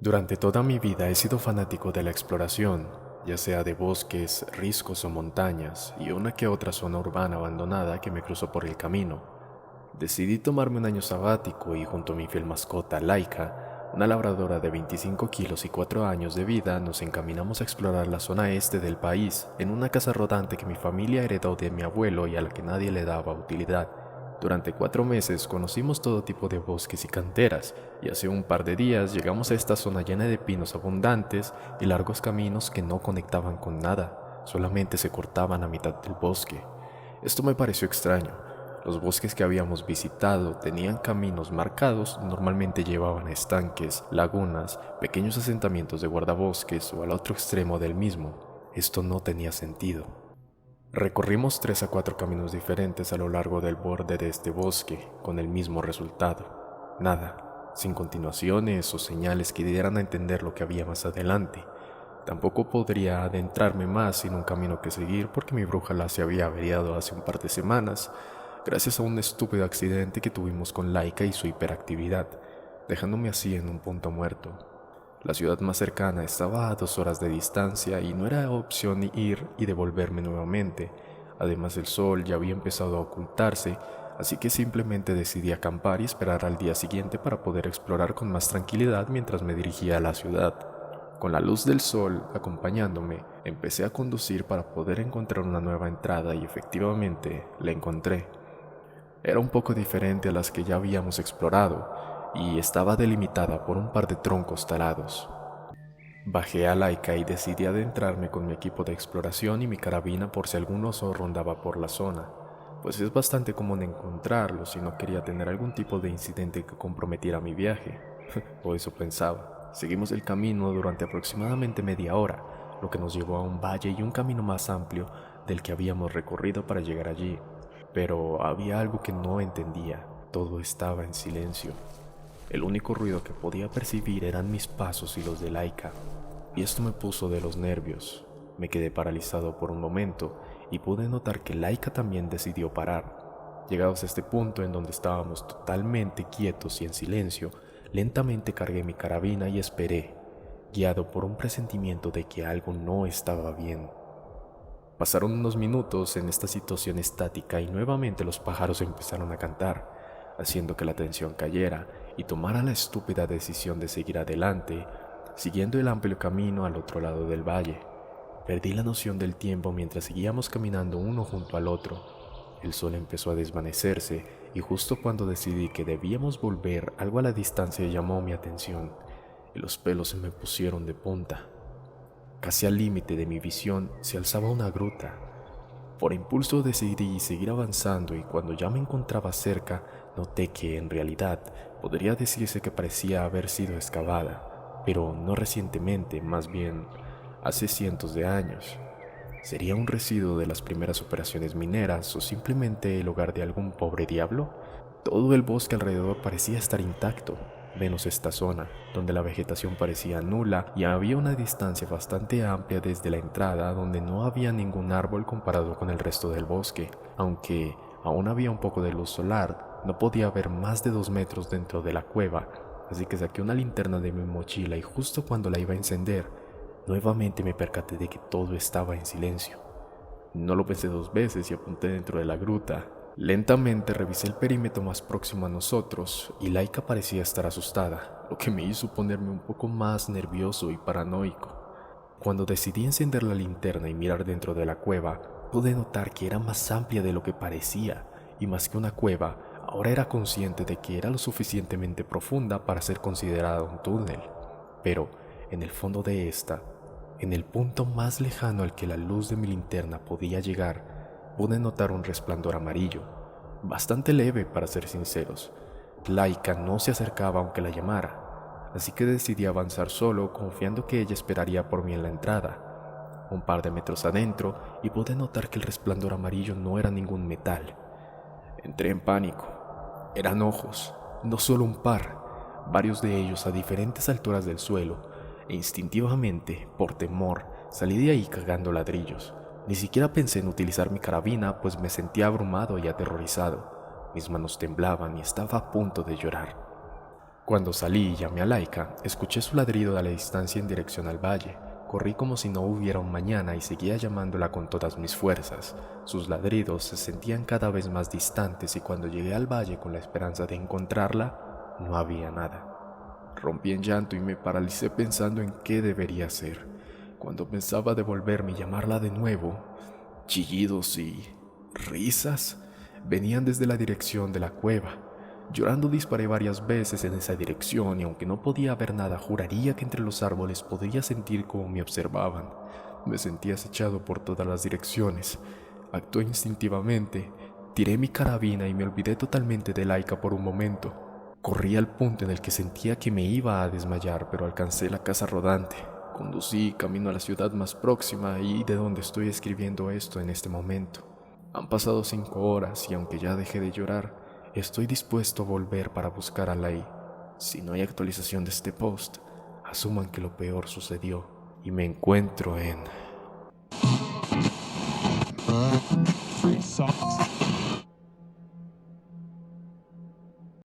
Durante toda mi vida he sido fanático de la exploración, ya sea de bosques, riscos o montañas, y una que otra zona urbana abandonada que me cruzó por el camino. Decidí tomarme un año sabático y junto a mi fiel mascota, Laika, una labradora de 25 kilos y 4 años de vida, nos encaminamos a explorar la zona este del país en una casa rodante que mi familia heredó de mi abuelo y a la que nadie le daba utilidad. Durante 4 meses conocimos todo tipo de bosques y canteras, y hace un par de días llegamos a esta zona llena de pinos abundantes y largos caminos que no conectaban con nada, solamente se cortaban a mitad del bosque. Esto me pareció extraño. Los bosques que habíamos visitado tenían caminos marcados, normalmente llevaban a estanques, lagunas, pequeños asentamientos de guardabosques o al otro extremo del mismo. Esto no tenía sentido. Recorrimos 3 a 4 caminos diferentes a lo largo del borde de este bosque, con el mismo resultado. Nada, sin continuaciones o señales que dieran a entender lo que había más adelante. Tampoco podría adentrarme más sin un camino que seguir porque mi brújula se había averiado hace un par de semanas, gracias a un estúpido accidente que tuvimos con Laika y su hiperactividad, dejándome así en un punto muerto. La ciudad más cercana estaba a 2 horas de distancia y no era opción ir y devolverme nuevamente. Además, el sol ya había empezado a ocultarse, así que simplemente decidí acampar y esperar al día siguiente para poder explorar con más tranquilidad mientras me dirigía a la ciudad. Con la luz del sol acompañándome, empecé a conducir para poder encontrar una nueva entrada y efectivamente la encontré. Era un poco diferente a las que ya habíamos explorado, y estaba delimitada por un par de troncos talados. Bajé a Laika y decidí adentrarme con mi equipo de exploración y mi carabina por si algún oso rondaba por la zona, pues es bastante común encontrarlo si no quería tener algún tipo de incidente que comprometiera mi viaje, o eso pensaba. Seguimos el camino durante aproximadamente media hora, lo que nos llevó a un valle y un camino más amplio del que habíamos recorrido para llegar allí. Pero había algo que no entendía, todo estaba en silencio. El único ruido que podía percibir eran mis pasos y los de Laika, y esto me puso de los nervios. Me quedé paralizado por un momento y pude notar que Laika también decidió parar. Llegados a este punto en donde estábamos totalmente quietos y en silencio, lentamente cargué mi carabina y esperé, guiado por un presentimiento de que algo no estaba bien. Pasaron unos minutos en esta situación estática y nuevamente los pájaros empezaron a cantar, haciendo que la tensión cayera y tomara la estúpida decisión de seguir adelante, siguiendo el amplio camino al otro lado del valle. Perdí la noción del tiempo mientras seguíamos caminando uno junto al otro. El sol empezó a desvanecerse y justo cuando decidí que debíamos volver, algo a la distancia llamó mi atención y los pelos se me pusieron de punta. Casi al límite de mi visión se alzaba una gruta. Por impulso decidí seguir avanzando y cuando ya me encontraba cerca, noté que en realidad podría decirse que parecía haber sido excavada, pero no recientemente, más bien hace cientos de años. ¿Sería un residuo de las primeras operaciones mineras o simplemente el hogar de algún pobre diablo? Todo el bosque alrededor parecía estar intacto, menos esta zona, donde la vegetación parecía nula y había una distancia bastante amplia desde la entrada donde no había ningún árbol comparado con el resto del bosque. Aunque aún había un poco de luz solar, no podía haber más de 2 metros dentro de la cueva, así que saqué una linterna de mi mochila y justo cuando la iba a encender, nuevamente me percaté de que todo estaba en silencio. No lo pensé 2 veces y apunté dentro de la gruta. Lentamente revisé el perímetro más próximo a nosotros y Laika parecía estar asustada, lo que me hizo ponerme un poco más nervioso y paranoico. Cuando decidí encender la linterna y mirar dentro de la cueva, pude notar que era más amplia de lo que parecía, y más que una cueva, ahora era consciente de que era lo suficientemente profunda para ser considerada un túnel. Pero en el fondo de esta, en el punto más lejano al que la luz de mi linterna podía llegar, pude notar un resplandor amarillo, bastante leve para ser sinceros. Laika no se acercaba aunque la llamara, así que decidí avanzar solo, confiando que ella esperaría por mí en la entrada. Un par de metros adentro y pude notar que el resplandor amarillo no era ningún metal. Entré en pánico. Eran ojos, no solo un par, varios de ellos a diferentes alturas del suelo, e instintivamente, por temor, salí de ahí cagando ladrillos. Ni siquiera pensé en utilizar mi carabina, pues me sentía abrumado y aterrorizado. Mis manos temblaban y estaba a punto de llorar. Cuando salí y llamé a Laika, escuché su ladrido a la distancia en dirección al valle. Corrí como si no hubiera un mañana y seguía llamándola con todas mis fuerzas. Sus ladridos se sentían cada vez más distantes y cuando llegué al valle con la esperanza de encontrarla, no había nada. Rompí en llanto y me paralicé pensando en qué debería hacer. Cuando pensaba devolverme y llamarla de nuevo, chillidos y risas venían desde la dirección de la cueva. Llorando disparé varias veces en esa dirección y aunque no podía ver nada, juraría que entre los árboles podría sentir cómo me observaban. Me sentía acechado por todas las direcciones. Actué instintivamente, tiré mi carabina y me olvidé totalmente de Laika por un momento. Corrí al punto en el que sentía que me iba a desmayar, pero alcancé la casa rodante. Conducí camino a la ciudad más próxima y de donde estoy escribiendo esto en este momento. Han pasado 5 horas y aunque ya dejé de llorar, estoy dispuesto a volver para buscar a Lai. Si no hay actualización de este post, asuman que lo peor sucedió y me encuentro en... Free socks.